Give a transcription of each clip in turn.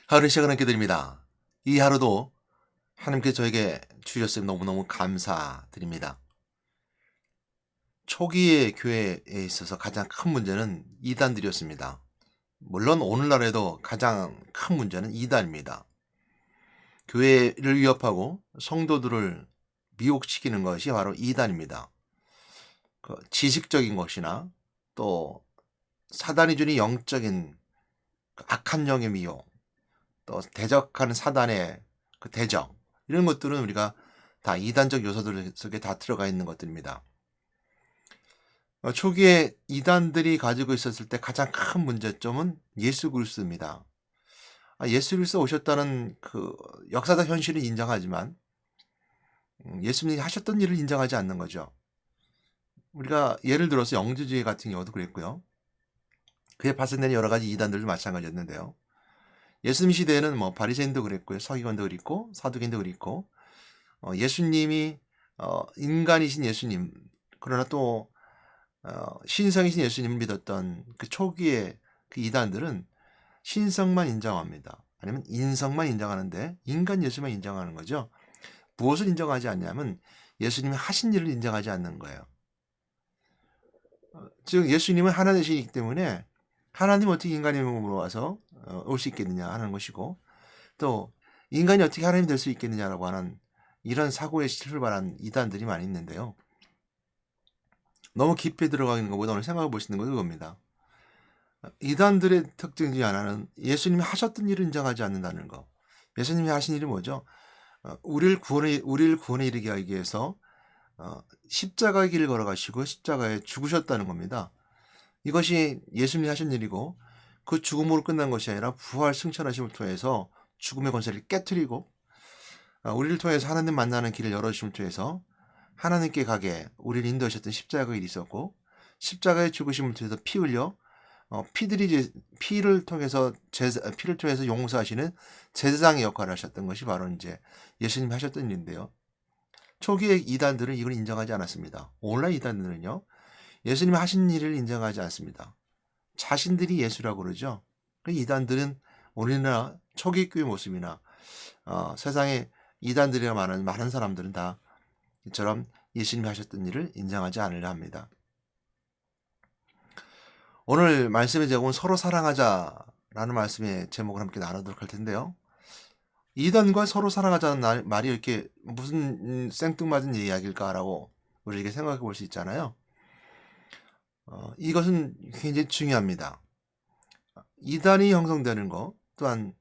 하루 시작을 함께 드립니다. 이 하루도 하나님께서 저에게 주셨으면 너무너무 감사드립니다. 초기의 교회에 있어서 가장 큰 문제는 이단들이었습니다. 물론 오늘날에도 가장 큰 문제는 이단입니다. 교회를 위협하고 성도들을 미혹시키는 것이 바로 이단입니다. 지식적인 것이나 또 사단이 주는 영적인 악한 영의 미혹, 또 대적하는 사단의 대적, 이런 것들은 우리가 다 이단적 요소들 속에 다 들어가 있는 것들입니다. 초기에 이단들이 가지고 있었을 때 가장 큰 문제점은 예수 그리스도입니다. 예수 그리스도 오셨다는 그 역사적 현실을 인정하지만 예수님이 하셨던 일을 인정하지 않는 거죠. 우리가 예를 들어서 영주주의 같은 경우도 그랬고요. 그에 파생된 여러 가지 이단들도 마찬가지였는데요. 예수님 시대에는 뭐 바리새인도 그랬고요, 서기관도 그랬고, 사두개인도 그랬고, 예수님이 인간이신 예수님, 그러나 또 신성이신 예수님을 믿었던 그 초기의 그 이단들은 신성만 인정합니다. 아니면 인성만 인정하는데 인간 예수만 인정하는 거죠. 무엇을 인정하지 않냐면 예수님이 하신 일을 인정하지 않는 거예요. 즉 예수님은 하나님이시기 때문에 하나님 어떻게 인간의 몸으로 와서 올 수 있겠느냐 하는 것이고, 또 인간이 어떻게 하나님 될 수 있겠느냐라고 하는 이런 사고에 출발한 이단들이 많이 있는데요. 너무 깊이 들어가 있는 것보다 오늘 생각해 보시는 것은 그겁니다. 이단들의 특징 중에 하나는 예수님이 하셨던 일을 인정하지 않는다는 거. 예수님이 하신 일이 뭐죠? 우리를 구원에 이르게 하기 위해서 십자가의 길을 걸어가시고 십자가에 죽으셨다는 겁니다. 이것이 예수님이 하신 일이고, 그 죽음으로 끝난 것이 아니라 부활 승천하심을 통해서 죽음의 권세를 깨뜨리고 우리를 통해서 하나님 만나는 길을 열어주심을 통해서 하나님께 가게 우리를 인도하셨던 십자가의 일이 있었고, 십자가의 죽으심을 통해서 피 흘려 피를 통해서 용서하시는 제사장의 역할을 하셨던 것이 바로 이제 예수님이 하셨던 일인데요. 초기의 이단들은 이걸 인정하지 않았습니다. 오늘날 이단들은요, 예수님이 하신 일을 인정하지 않습니다. 자신들이 예수라고 그러죠. 이단들은 우리나라 초기 교회 모습이나 세상에 이단들이라 말하는 많은 사람들은 다 이처럼 예수님이 하셨던 일을 인정하지 않으려 합니다. 오늘 말씀의 제목은 서로 사랑하자라는 말씀의 제목을 함께 나누도록 할 텐데요. 이단과 서로 사랑하자는 말이 이렇게 무슨 생뚱맞은 이야기일까라고 우리에게 생각해 볼 수 있잖아요. 이것은 굉장히 중요합니다. 이단이 형성되는 것, 또한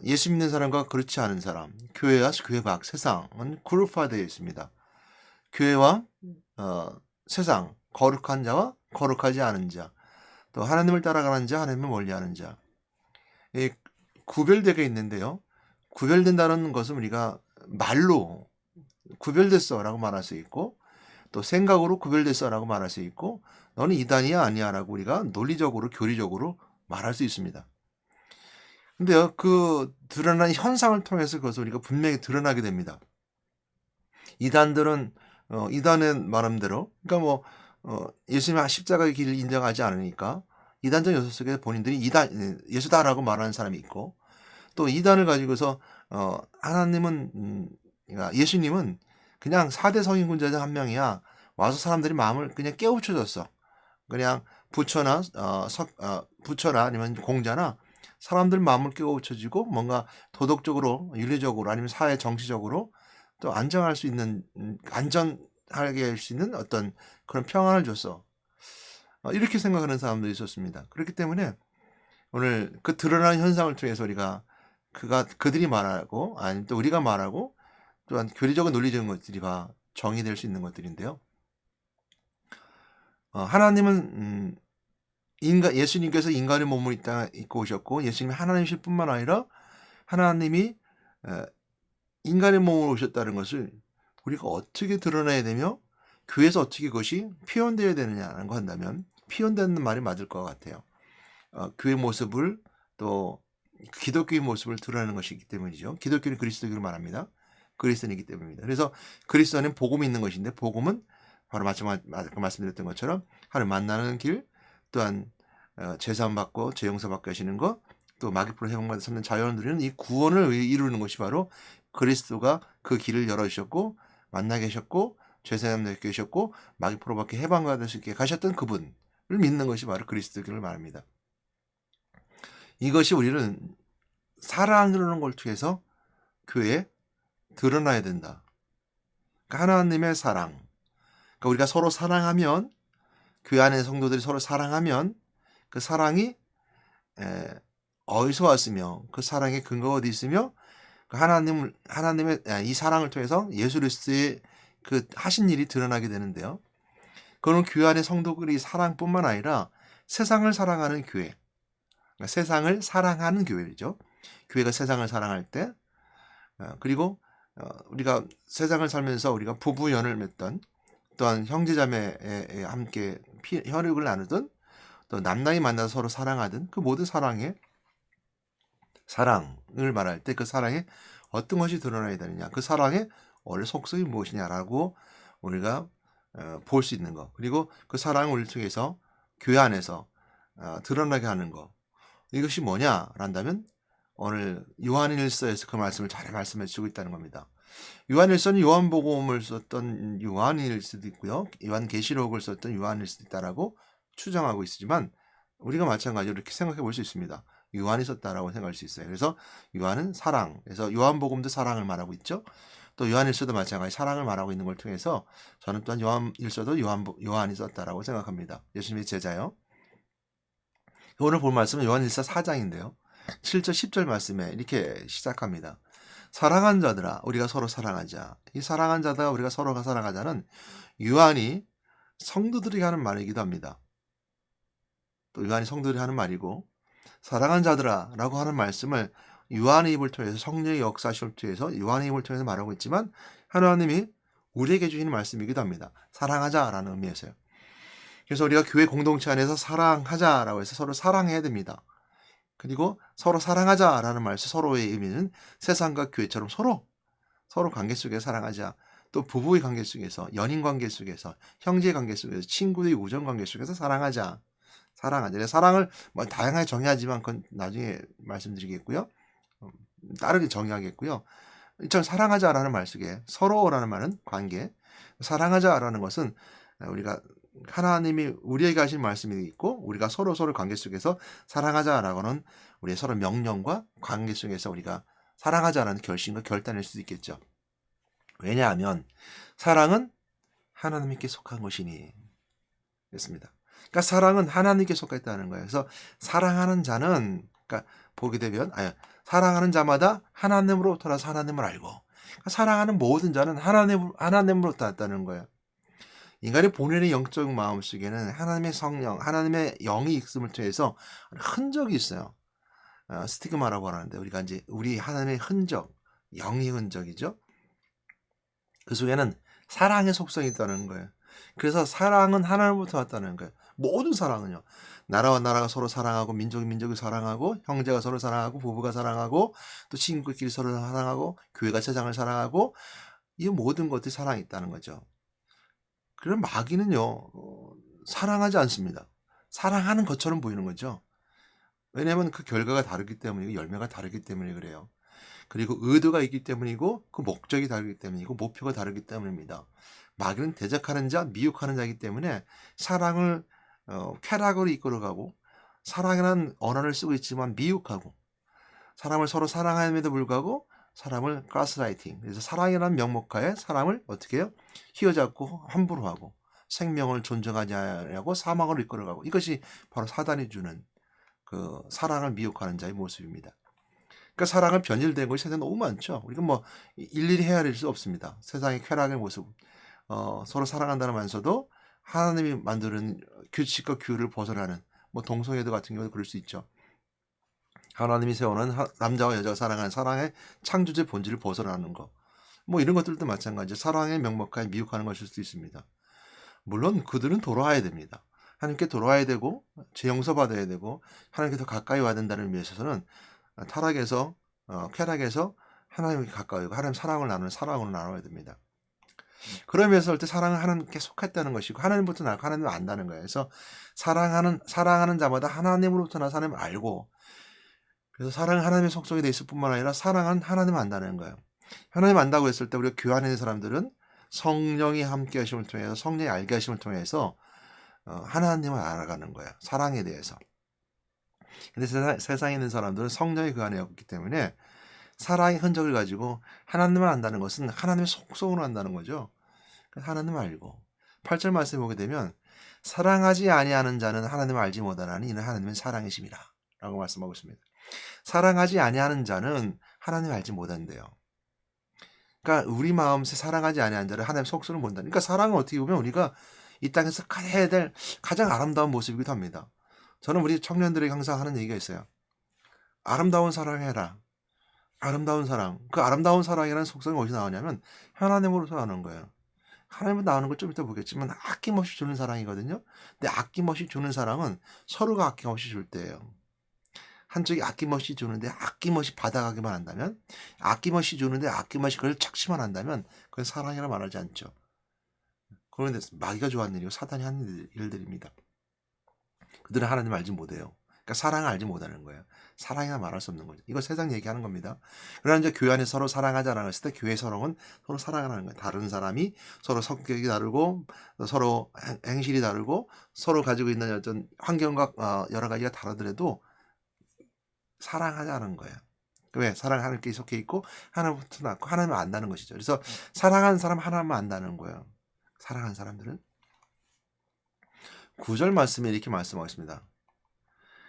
예수 믿는 사람과 그렇지 않은 사람, 교회와 교회 밖, 세상은 그룹화되어 있습니다. 교회와 세상, 거룩한 자와 거룩하지 않은 자, 또 하나님을 따라가는 자, 하나님을 멀리하는 자, 구별되게 있는데요. 구별된다는 것은 우리가 말로 구별됐어라고 말할 수 있고, 또 생각으로 구별됐어라고 말할 수 있고, 너는 이단이야 아니야라고 우리가 논리적으로 교리적으로 말할 수 있습니다. 근데요, 그 드러난 현상을 통해서 그것을 우리가 분명히 드러나게 됩니다. 이단들은 이단의 말함대로, 그러니까 뭐 예수님의 십자가의 길을 인정하지 않으니까 이단적 요소 속에 본인들이 예수다라고 말하는 사람이 있고, 또 이단을 가지고서 하나님은 그러니까 예수님은 그냥 4대 성인군자 중 한 명이야. 와서 사람들이 마음을 그냥 깨우쳐줬어. 그냥 부처나 아니면 공자나 사람들 마음을 깨우쳐주고 뭔가 도덕적으로, 윤리적으로 아니면 사회 정치적으로 또 안정할 수 있는 안전하게 할 수 있는 어떤 그런 평안을 줬어. 이렇게 생각하는 사람도 있었습니다. 그렇기 때문에 오늘 그 드러나는 현상을 통해서 우리가 그들이 말하고 아니면 또 우리가 말하고 또한 교리적인 논리적인 것들이 다 정의될 수 있는 것들인데요. 하나님은 예수님께서 인간의 몸을 입고 오셨고, 예수님이 하나님이실 뿐만 아니라 하나님이 인간의 몸으로 오셨다는 것을 우리가 어떻게 드러내야 되며 교회에서 어떻게 그것이 표현되어야 되느냐라는 거 한다면 표현되는 말이 맞을 것 같아요. 교회 모습을 또 기독교의 모습을 드러내는 것이기 때문이죠. 기독교는 그리스도교를 말합니다. 그리스도이기 때문입니다. 그래서 그리스도 안에 복음이 있는 것인데, 복음은 바로 말씀드렸던 것처럼 하나님 만나는 길, 또한 제사함 받고 죄 용서 받게 하시는 것, 또 마귀풀로 해방받아 찾는 자유를 누리는 이 구원을 이루는 것이 바로 그리스도가 그 길을 열어주셨고 만나게 하셨고 죄사함 내게 하셨고 마귀풀로밖에 해방받을 수 있게 가셨던 그분을 믿는 것이 바로 그리스도를 말합니다. 이것이 우리는 사랑이라는 걸 통해서 교회에 드러나야 된다. 그러니까 하나님의 사랑. 그러니까 우리가 서로 사랑하면, 교회 안에 성도들이 서로 사랑하면 그 사랑이 어디서 왔으며 그 사랑의 근거가 어디 있으며 그 하나님의 이 사랑을 통해서 예수 그리스도의 그 하신 일이 드러나게 되는데요. 그런 교회 안의 성도들이 사랑뿐만 아니라 세상을 사랑하는 교회, 그러니까 세상을 사랑하는 교회죠. 교회가 세상을 사랑할 때, 그리고 우리가 세상을 살면서 우리가 부부연을 맺던, 또한 형제자매에 함께 혈육을 나누던, 또 남남이 만나서 서로 사랑하던 그 모든 사랑을 말할 때 그 사랑에 어떤 것이 드러나야 되느냐, 그 사랑의 원래 속성이 무엇이냐라고 우리가 볼 수 있는 것, 그리고 그 사랑을 우리 통해서 교회 안에서 드러나게 하는 것, 이것이 뭐냐란다면 오늘 요한일서에서 그 말씀을 잘 말씀해 주고 있다는 겁니다. 요한일서는 요한복음을 썼던 요한일 수도 있고요, 요한계시록을 썼던 요한일 수도 있다라고 추정하고 있지만 우리가 마찬가지로 이렇게 생각해 볼 수 있습니다. 요한이 썼다라고 생각할 수 있어요. 그래서 요한은 사랑, 그래서 요한복음도 사랑을 말하고 있죠. 또 요한일서도 마찬가지 사랑을 말하고 있는 걸 통해서 저는 또한 요한일서도 요한이 썼다라고 생각합니다. 예수님의 제자요. 오늘 볼 말씀은 요한일서 4장인데요. 7절 10절 말씀에 이렇게 시작합니다. 사랑한 자들아 우리가 서로 사랑하자. 이 사랑한 자들아 우리가 서로가 사랑하자는 요한이 성도들이 하는 말이기도 합니다. 또 요한이 성도들이 하는 말이고, 사랑한 자들아 라고 하는 말씀을 요한의 입을 통해서 성령의 역사심을 통해서 요한의 입을 통해서 말하고 있지만 하나님이 우리에게 주시는 말씀이기도 합니다. 사랑하자라는 의미에서요. 그래서 우리가 교회 공동체 안에서 사랑하자라고 해서 서로 사랑해야 됩니다. 그리고 서로 사랑하자라는 말씀, 서로의 의미는 세상과 교회처럼 서로 관계 속에서 사랑하자. 또 부부의 관계 속에서, 연인 관계 속에서, 형제 관계 속에서, 친구의 우정 관계 속에서 사랑하자. 사랑을 뭐 다양하게 정의하지만 그건 나중에 말씀드리겠고요. 다르게 정의하겠고요. 이처럼 사랑하자라는 말 속에 서로라는 말은 관계, 사랑하자라는 것은 우리가 하나님이 우리에게 하신 말씀이 있고 우리가 서로 관계 속에서 사랑하자라고는 우리의 서로 명령과 관계 속에서 우리가 사랑하자라는 결심과 결단일 수도 있겠죠. 왜냐하면 사랑은 하나님께 속한 것이니 그렇습니다. 그러니까 사랑은 하나님께 속했다는 거예요. 그래서 사랑하는 자는, 그러니까 보게 되면 사랑하는 자마다 하나님으로부터 나서 하나님을 알고, 그러니까 사랑하는 모든 자는 하나님으로부터 났다는 거예요. 인간의 본연의 영적 마음 속에는 하나님의 성령, 하나님의 영이 있음을 통해서 흔적이 있어요. 스티그마라고 하는데 우리가 이제 우리 하나님의 흔적, 영의 흔적이죠. 그 속에는 사랑의 속성이 있다는 거예요. 그래서 사랑은 하나님부터 왔다는 거예요. 모든 사랑은요. 나라와 나라가 서로 사랑하고 민족이 민족을 사랑하고 형제가 서로 사랑하고 부부가 사랑하고 또 친구끼리 서로 사랑하고 교회가 세상을 사랑하고 이 모든 것들이 사랑이 있다는 거죠. 그럼 마귀는요. 사랑하지 않습니다. 사랑하는 것처럼 보이는 거죠. 왜냐하면 그 결과가 다르기 때문이고 열매가 다르기 때문에 그래요. 그리고 의도가 있기 때문이고 그 목적이 다르기 때문이고 목표가 다르기 때문입니다. 마귀는 대적하는 자, 미혹하는 자이기 때문에 사랑을 쾌락으로 이끌어가고 사랑이라는 언어를 쓰고 있지만 미혹하고 사람을 서로 사랑함에도 불구하고 사람을 가스라이팅, 그래서 사랑이라는 명목하에 사람을 어떻게 해요? 휘어잡고 함부로 하고 생명을 존중하지 않냐고 사망으로 이끌어가고, 이것이 바로 사단이 주는 그 사랑을 미혹하는 자의 모습입니다. 그러니까 사랑을 변질된 것이 세상에 너무 많죠. 우리가 뭐 일일이 헤아릴 수 없습니다. 세상의 쾌락의 모습, 서로 사랑한다는 면서도 하나님이 만드는 규칙과 규율을 벗어나는 뭐 동성애도 같은 경우도 그럴 수 있죠. 하나님이 세우는 남자와 여자가 사랑하는 사랑의 창조제 본질을 벗어나는 거, 뭐 이런 것들도 마찬가지죠. 사랑의 명목하에 미혹하는 것일 수도 있습니다. 물론 그들은 돌아와야 됩니다. 하나님께 돌아와야 되고 죄 용서받아야 되고 하나님께 더 가까이 와야 된다는 의미에서는 타락에서 쾌락에서 하나님께 가까이 오고 하나님 사랑을 나누는 사랑으로 나눠야 됩니다. 그러면서 할 때 사랑은 하나님께 속했다는 것이고 하나님부터 나고 하나님을 안다는 거예요. 그래서 사랑하는 자마다 하나님으로부터 나서 하나님을 알고, 그래서 사랑은 하나님의 속성이 돼 있을 뿐만 아니라 사랑은 하나님을 안다는 거예요. 하나님 안다고 했을 때 우리가 교회 안에 있는 사람들은 성령이 함께 하심을 통해서 성령이 알게 하심을 통해서 하나님을 알아가는 거예요. 사랑에 대해서. 근데 세상에 있는 사람들은 성령이 그 안에 없기 때문에 사랑의 흔적을 가지고 하나님을 안다는 것은 하나님의 속성으로 안다는 거죠. 하나님을 알고 8절 말씀에 보게 되면 사랑하지 아니하는 자는 하나님을 알지 못하나니 이는 하나님은 사랑이심이라 라고 말씀하고 있습니다. 사랑하지 아니하는 자는 하나님을 알지 못한대요. 그러니까 우리 마음새 사랑하지 아니하는 자를 하나님의 속성을 본다. 그러니까 사랑은 어떻게 보면 우리가 이 땅에서 해야 될 가장 아름다운 모습이기도 합니다. 저는 우리 청년들에게 항상 하는 얘기가 있어요. 아름다운 사랑해라. 아름다운 사랑. 그 아름다운 사랑이라는 속성이 어디서 나오냐면 하나님으로서 나오는 거예요. 하나님은 나오는 걸 좀 이따 보겠지만 아낌없이 주는 사랑이거든요. 근데 아낌없이 주는 사랑은 서로가 아낌없이 줄 때예요. 한쪽이 아낌없이 주는데 아낌없이 받아가기만 한다면, 아낌없이 주는데 아낌없이 그걸 착취만 한다면 그건 사랑이라 말하지 않죠. 그런데 마귀가 좋아하는 일이고 사단이 하는 일들입니다. 그들은 하나님을 알지 못해요. 그러니까 사랑을 알지 못하는 거예요. 사랑이라 말할 수 없는 거죠. 이거 세상 얘기하는 겁니다. 그러나 이제 교회 안에 서로 사랑하자라고 했을 때 교회 서로는 서로 사랑하는 거예요. 다른 사람이 서로 성격이 다르고 서로 행실이 다르고 서로 가지고 있는 어떤 환경과 여러 가지가 다르더라도 사랑하자는 거예요. 왜? 사랑 하나님께 속해 있고 하나님부터 낳고 하나님을 안다는 것이죠. 그래서 사랑하는 사람 하나님을 안다는 거예요. 사랑하는 사람들은 9절 말씀에 이렇게 말씀하겠습니다.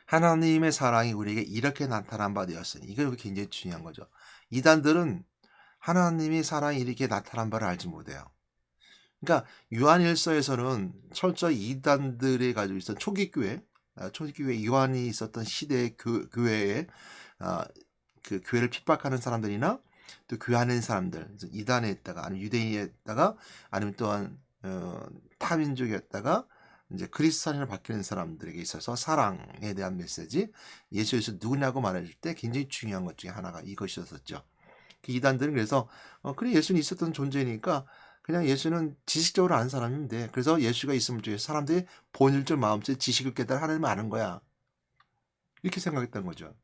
하나님의 사랑이 우리에게 이렇게 나타난 바 되었으니 이거 굉장히 중요한 거죠. 이단들은 하나님의 사랑이 이렇게 나타난 바를 알지 못해요. 그러니까 요한일서에서는 철저히 이단들이 가지고 있었던 초기교회 요한이 있었던 시대의 교회에 그 교회를 핍박하는 사람들이나 또 교회 안에 있는 사람들, 이단에 있다가 아니면 유대인에 있다가 아니면 또한 타민족이었다가 이제 그리스도인으로 바뀌는 사람들에게 있어서 사랑에 대한 메시지, 예수에서 누구냐고 말해줄 때 굉장히 중요한 것 중에 하나가 이것이었었죠. 그 이단들은 그래서 그래 예수는 있었던 존재니까 그냥 예수는 지식적으로 아는 사람인데 그래서 예수가 있음을 통해서 사람들이 본질적 마음속 지식을 깨달아 하나님을 아는 거야. 이렇게 생각했던 거죠.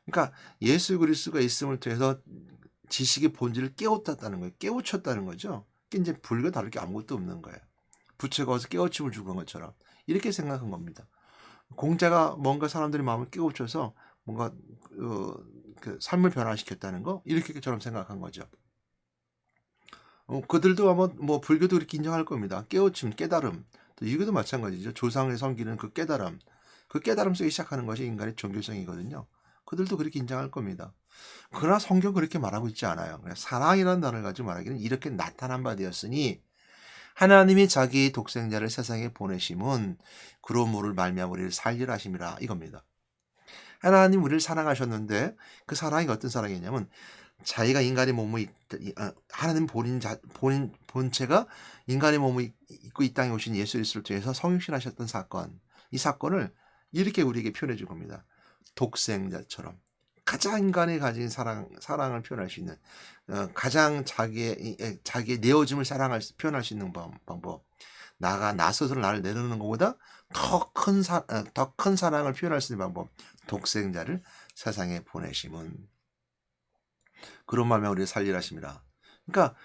그러니까 예수 그리스도가 있음을 통해서 지식의 본질을 깨웠다는 거예요. 깨우쳤다는 거죠. 그게 이제 불과 다를 게 아무것도 없는 거예요. 부처가 와서 깨우침을 주는 것처럼 이렇게 생각한 겁니다. 공자가 뭔가 사람들의 마음을 깨우쳐서 뭔가 그 삶을 변화시켰다는 거 이렇게처럼 생각한 거죠. 그들도 아마 뭐 불교도 그렇게 인정할 겁니다. 깨우침, 깨달음. 또 이것도 마찬가지죠. 조상을 섬기는 그 깨달음. 그 깨달음 속에 시작하는 것이 인간의 종교성이거든요. 그들도 그렇게 인정할 겁니다. 그러나 성경 그렇게 말하고 있지 않아요. 사랑이라는 단어를 가지고 말하기는 이렇게 나타난 바 되었으니 하나님이 자기 독생자를 세상에 보내심은 그러므로 말미암아 우리를 살리라 하심이라 이겁니다. 하나님 우리를 사랑하셨는데 그 사랑이 어떤 사랑이냐면 자기가 인간의 몸을 하나님 본인 본체가 인간의 몸을 입고 이 땅에 오신 예수 그리스도를 통해서 성육신하셨던 사건, 이 사건을 이렇게 우리에게 표현해 준 겁니다. 독생자처럼 가장 인간이 가진 사랑을 표현할 수 있는 가장 자기의 내어짐을 표현할 수 있는 방법. 나 스스로 나를 내놓는 것보다 더 큰 사랑을 표현할 수 있는 방법. 독생자를 세상에 보내심은 그런 마음에 우리를 살리라 하심이라. 그러니까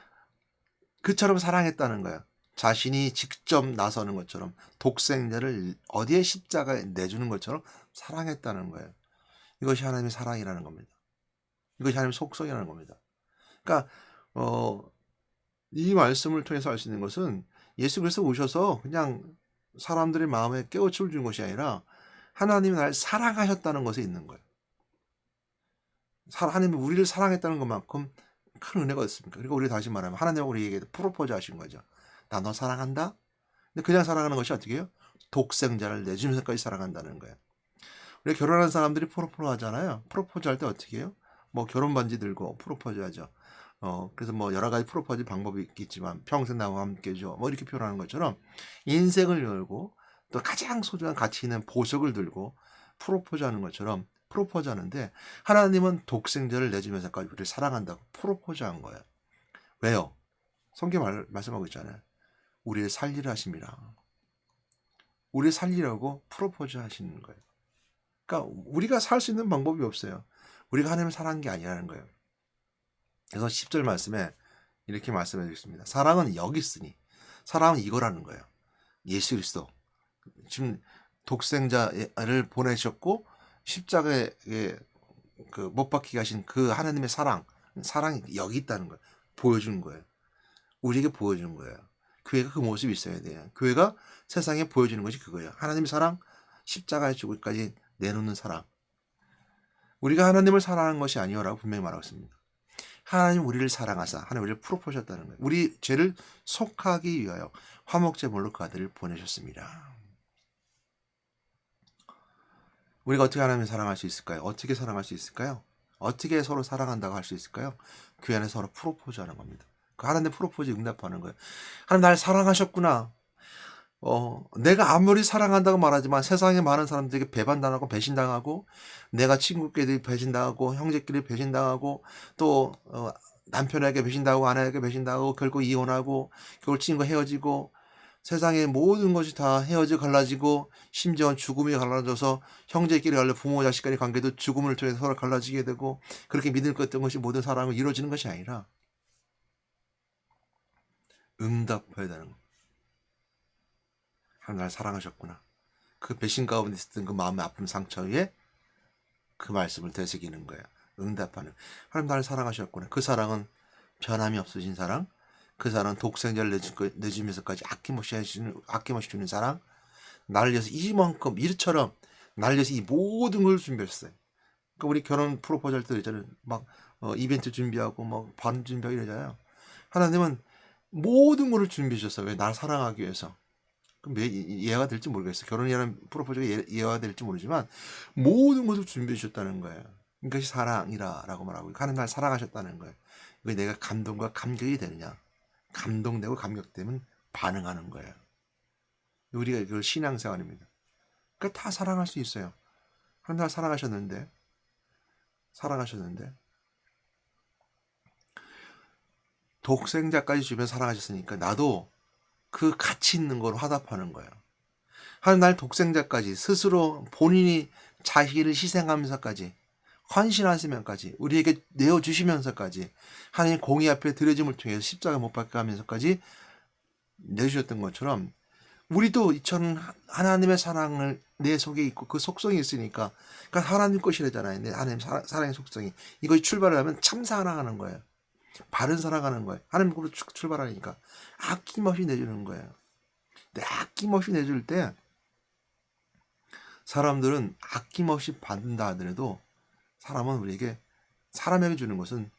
그처럼 사랑했다는 거예요. 자신이 직접 나서는 것처럼 독생자를 어디에 십자가에 내주는 것처럼 사랑했다는 거예요. 이것이 하나님의 사랑이라는 겁니다. 이것이 하나님의 속성이라는 겁니다. 그러니까 이 말씀을 통해서 알 수 있는 것은 예수 그리스도 오셔서 그냥 사람들의 마음에 깨우침을 준 것이 아니라 하나님이 나를 사랑하셨다는 것에 있는 거예요. 하나님이 우리를 사랑했다는 것만큼 큰 은혜가 있습니까? 그리고 우리 다시 말하면 하나님은 우리에게 프로포즈 하신 거죠. 나 너 사랑한다? 근데 그냥 사랑하는 것이 어떻게 해요? 독생자를 내주면서까지 사랑한다는 거예요. 우리 결혼한 사람들이 프로포즈 하잖아요. 프로포즈 할 때 어떻게 해요? 뭐 결혼 반지 들고 프로포즈 하죠. 그래서 뭐 여러 가지 프로포즈 방법이 있겠지만 평생 나와 함께죠. 뭐 이렇게 표현하는 것처럼 인생을 열고 또 가장 소중한 가치 있는 보석을 들고 프로포즈 하는 것처럼 프로포즈 하는데 하나님은 독생자를 내주면서까지 우리를 사랑한다고 프로포즈 한 거예요. 왜요? 성경 말씀하고 있잖아요. 우리를 살리려 하심이라. 우리를 살리려고 프로포즈 하시는 거예요. 그러니까 우리가 살 수 있는 방법이 없어요. 우리가 하나님을 사랑한 게 아니라는 거예요. 그래서 10절 말씀에 이렇게 말씀해 주겠습니다. 사랑은 여기 있으니, 사랑은 이거라는 거예요. 예수 그리스도 지금 독생자를 보내셨고 십자가에 그 못 박히게 하신 그 하나님의 사랑이 여기 있다는 거예요. 보여주는 거예요. 우리에게 보여주는 거예요. 교회가 그 모습이 있어야 돼요. 교회가 세상에 보여주는 것이 그거예요. 하나님의 사랑, 십자가에 죽을까지 내놓는 사랑. 우리가 하나님을 사랑하는 것이 아니오라고 분명히 말하고 있습니다. 하나님 우리를 사랑하사 하나님 우리를 풀어보셨다는 거예요. 우리 죄를 속하기 위하여 화목제물로 그 아들을 보내셨습니다. 우리가 어떻게 하나님을 사랑할 수 있을까요? 어떻게 사랑할 수 있을까요? 어떻게 서로 사랑한다고 할 수 있을까요? 그 안에 서로 프로포즈하는 겁니다. 그 하나님의 프로포즈 응답하는 거예요. 하나님 날 사랑하셨구나. 내가 아무리 사랑한다고 말하지만 세상에 많은 사람들에게 배반당하고 배신당하고 내가 친구끼리 배신당하고 형제끼리 배신당하고 또 남편에게 배신당하고 아내에게 배신당하고 결국 이혼하고 결국 친구가 헤어지고 세상의 모든 것이 다 헤어져 갈라지고 심지어 죽음이 갈라져서 형제끼리 갈라 부모 자식 간의 관계도 죽음을 통해서 서로 갈라지게 되고 그렇게 믿을 것 같던 것이 모든 사랑으로 이루어지는 것이 아니라 응답해야 되는 거. 하나님 날 사랑하셨구나. 그 배신 가운데 있었던 그 마음의 아픈 상처 위에 그 말씀을 되새기는 거예요. 응답하는. 하나님 나를 사랑하셨구나. 그 사랑은 변함이 없으신 사랑. 그 사랑은 독생자를 내주면서까지 아낌없이 주는 사랑. 나를 위해서 이만큼 이처럼 나를 위해서 이 모든 걸 준비했어요. 그러니까 우리 결혼 프로포즈 할 때 있잖아요. 막 이벤트 준비하고 막 반 준비하고 이러잖아요. 하나님은 모든 것을 준비해 주셨어요. 왜? 나를 사랑하기 위해서. 그럼 왜 이해가 될지 모르겠어요. 결혼이라는 프로포즈가 이해가 될지 모르지만 모든 것을 준비해 주셨다는 거예요. 이것이 사랑이라고 말하고 하나님 날 사랑하셨다는 거예요. 이거 내가 감동과 감격이 되느냐? 감동되고 감격되면 반응하는 거예요. 우리가 이걸 신앙생활입니다. 그러니까 다 사랑할 수 있어요. 하나님 날 사랑하셨는데 독생자까지 주면 사랑하셨으니까 나도 그 가치 있는 걸 화답하는 거예요. 하나님 날 독생자까지 스스로 본인이 자기를 희생하면서까지 헌신하시면까지 우리에게 내어주시면서까지 하나님 공의 앞에 드려짐을 통해서 십자가 못 박게 하면서까지 내주셨던 것처럼 우리도 이처럼 하나님의 사랑을 내 속에 있고 그 속성이 있으니까 그러니까 하나님 것이라잖아요. 내 하나님 사랑의 속성이 이것이 출발을 하면 참 사랑하는 거예요. 바른 사랑하는 거예요. 하나님으로 출발하니까 아낌없이 내주는 거예요. 근데 아낌없이 내줄 때 사람들은 아낌없이 받는다 하더라도 사람은 우리에게 사람에게 주는 것은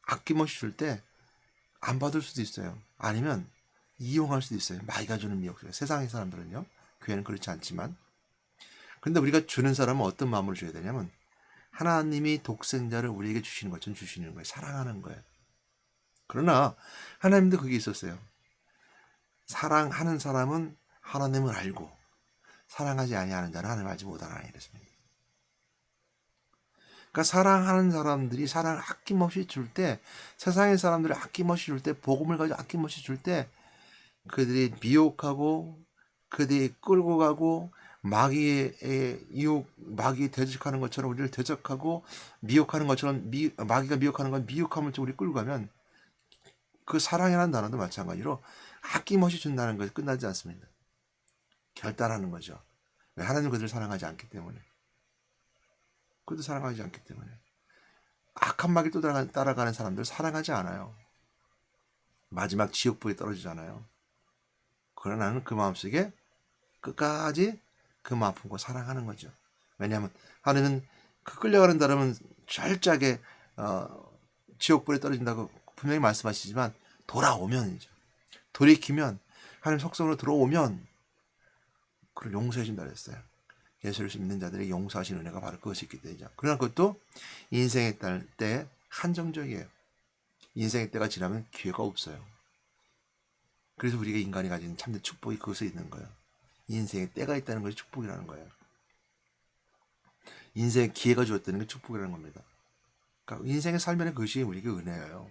아낌없이 줄 때 안 받을 수도 있어요. 아니면 이용할 수도 있어요. 마이가 주는 미역. 세상의 사람들은요. 교회는 그렇지 않지만. 근데 우리가 주는 사람은 어떤 마음으로 줘야 되냐면 하나님이 독생자를 우리에게 주시는 것처럼 주시는 거예요. 사랑하는 거예요. 그러나 하나님도 그게 있었어요. 사랑하는 사람은 하나님을 알고 사랑하지 아니하는 자는 하나님을 알지 못하나니 이랬습니다. 그러니까 사랑하는 사람들이 사랑을 아낌없이 줄 때, 세상의 사람들이 아낌없이 줄 때, 복음을 가지고 아낌없이 줄 때, 그들이 미혹하고, 그들이 끌고 가고, 마귀의 유혹, 마귀 대적하는 것처럼 우리를 대적하고, 미혹하는 것처럼, 마귀가 미혹하는 건 미혹함을 좀 우리 끌고 가면, 그 사랑이라는 단어도 마찬가지로 아낌없이 준다는 것이 끝나지 않습니다. 결단하는 거죠. 왜? 하나님 그들을 사랑하지 않기 때문에. 그들도 사랑하지 않기 때문에. 악한 마귀 또 따라가는 사람들 사랑하지 않아요. 마지막 지옥불에 떨어지잖아요. 그러나 나는 그 마음속에 끝까지 그 마음 품고 사랑하는 거죠. 왜냐하면 하나님은 그 끌려가는 사람은 철저하게 지옥불에 떨어진다고 분명히 말씀하시지만 돌아오면이죠. 돌이키면 하나님 속성으로 들어오면 그를 용서해 준다 그랬어요. 예수를 믿는 자들에게 용서하시는 은혜가 바로 그것이 있기 때문이죠. 그러나 그것도 인생의 때 한정적이에요. 인생의 때가 지나면 기회가 없어요. 그래서 우리가 인간이 가진 참된 축복이 그것에 있는 거예요. 인생의 때가 있다는 것이 축복이라는 거예요. 인생의 기회가 주었다는 게 축복이라는 겁니다. 그러니까 인생의 살면의 그것이 우리에게 은혜예요.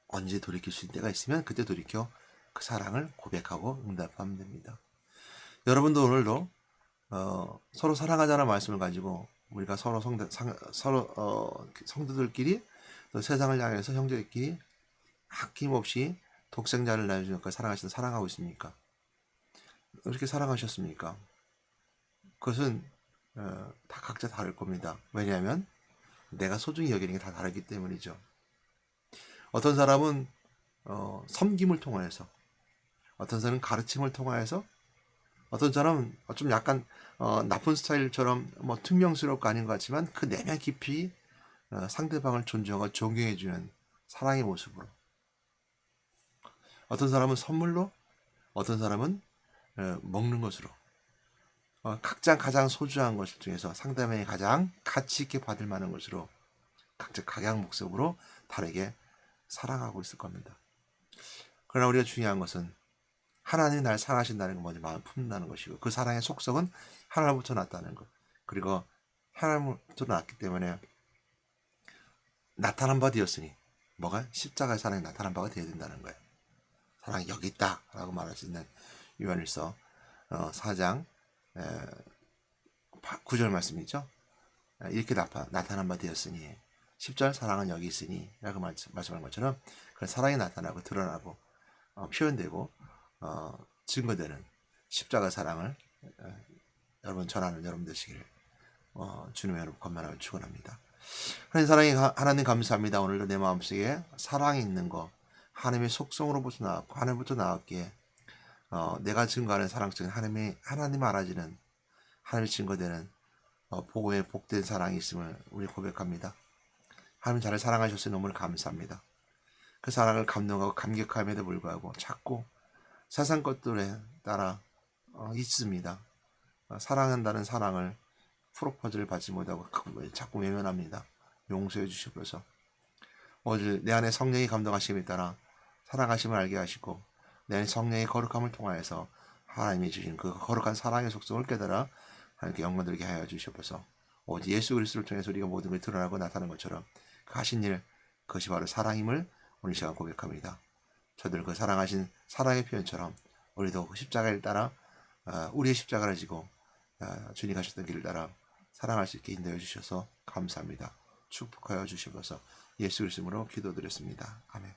언제 돌이킬 수 있는 때가 있으면 그때 돌이켜 그 사랑을 고백하고 응답하면 됩니다. 여러분도 오늘도 서로 사랑하자는 말씀을 가지고 우리가 서로 성도들끼리 또 세상을 향해서 형제들끼리 아낌없이 독생자를 내주는 그 사랑하시는 사랑하고 있습니까? 어떻게 사랑하셨습니까? 그것은 다 각자 다를 겁니다. 왜냐하면 내가 소중히 여기는 게 다 다르기 때문이죠. 어떤 사람은 섬김을 통하여서, 어떤 사람은 가르침을 통하여서, 어떤 사람은 좀 약간 나쁜 스타일처럼 뭐 퉁명스럽고 아닌 것 같지만 그 내면 깊이 상대방을 존중하고 존경해주는 사랑의 모습으로, 어떤 사람은 선물로, 어떤 사람은 먹는 것으로, 각자 가장 소중한 것을 중에서 상대방이 가장 가치 있게 받을 만한 것으로 각자 각양 목적으로 다르게 사랑하고 있을 겁니다. 그러나 우리가 중요한 것은 하나님이 날 사랑하신다는 걸 먼저 마음에 품는다는 것이고, 그 사랑의 속성은 하나님부터 났다는 것, 그리고 하나님부터 났기 때문에 나타난 바 되었으니, 뭐가? 십자가의 사랑이 나타난 바가 되어야 된다는 거예요. 사랑이 여기 있다 라고 말할 수 있는 요한일서 4장 9절 말씀이죠. 이렇게 나타난 바 되었으니, 10절 사랑은 여기 있으니 라고 말씀한 것처럼 그런 사랑이 나타나고 드러나고 표현되고 증거되는 십자가 사랑을 여러분 전하는 여러분 되시기를 주님의 여러분 건면하며 축원합니다. 하나님 감사합니다. 오늘도 내 마음속에 사랑이 있는 거, 하나님의 속성으로부터 나왔고 하나님부터 나왔기에 내가 증거하는 사랑 속에 하나님 알아지는, 하나님의 증거되는 보호의 복된 사랑이 있음을 우리 고백합니다. 하나님 저를 사랑하셨으니 너무 감사합니다. 그 사랑을 감동하고 감격함에도 불구하고 자꾸 세상 것들에 따라 있습니다. 사랑한다는 사랑을 프로포즈를 받지 못하고 자꾸 외면합니다. 용서해 주시옵소서. 오늘 내 안에 성령이 감동하심에 따라 사랑하심을 알게 하시고, 내 안에 성령의 거룩함을 통하여서 하나님이 주신 그 거룩한 사랑의 속성을 깨달아 하나님께 영광 드리게 하여 주시옵소서. 오직 예수 그리스도를 통해서 우리가 모든 것이 드러나고 나타나는 것처럼 그 하신 일, 그것이 바로 사랑임을 오늘 시간 고백합니다. 저들 그 사랑하신 사랑의 표현처럼 우리도 그 십자가를 따라 우리의 십자가를 지고 주님 가셨던 길을 따라 사랑할 수 있게 인도해 주셔서 감사합니다. 축복하여 주시옵소서. 예수 그리스도로 기도드렸습니다. 아멘.